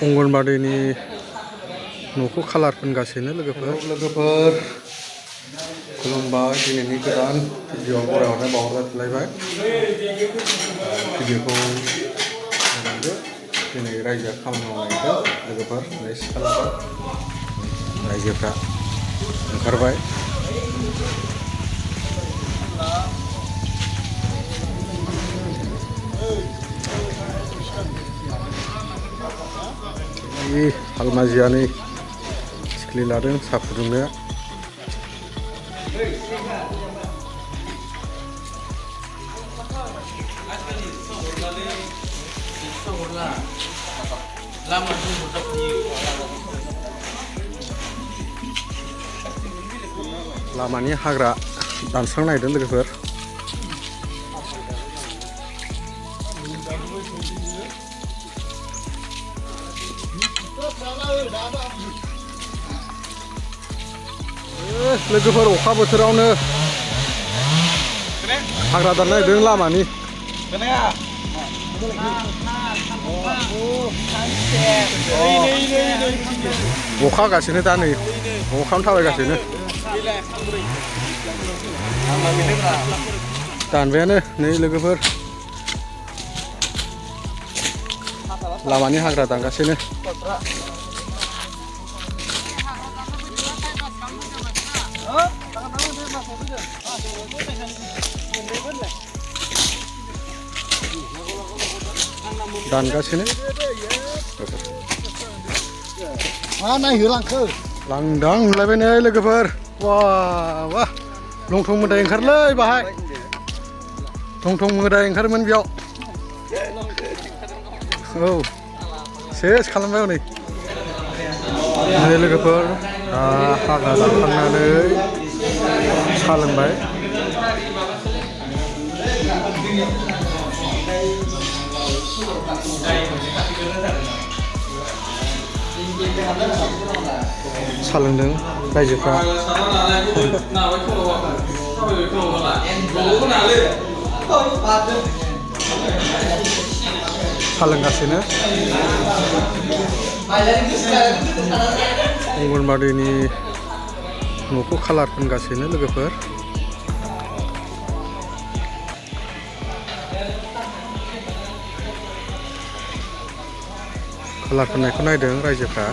अंगनबादिनि न'खौ कालार फोनगासिनो लोगोफोर खुलुमबाय। दिनैनि गोदान भिडिअ'आव बरायहरनाय बावहरलायबाय। भिडिअ'खौ नायलांदो। दिनै रायजोआ खामानि मावनायखौ लोगोफोर सिखालाफोर रायजोफ्रा ओंखारबाय। हालमाजिया नै सिख्लि लादों साहा फुदुंनो। लामानि हाग्रा दानस्रांनो नागिरदों लोगोफोर। लोगोफोर अखा बोथोरावनो हाग्रा दाननो नागिरदों लामानि। अखा हागासिनो दा नै अखायावनो थाबायगासिनो। दानबायानो नै लोगोफोर लामानि हाग्रा दानगासिनो। दानगासिनो लांदां नुलायबाय नै लोगोफोर। वाह वाह लंथं मोदाय ओंखारलै बाहाय। लंथं मोदाय ओंखारोमोन बेयाव। औ सेस खालामबाय हनै लोगोफोर। हाग्रा दानखांनानै साहा लोंबाय। साहा लोंदों रायजोफ्रा। साहा लोंगासिनो। अंगनबादिनि न'खौ कालार फोनगासिनो लोगोफोर। कालार फोननायखौ नायदों रायजोफ्रा।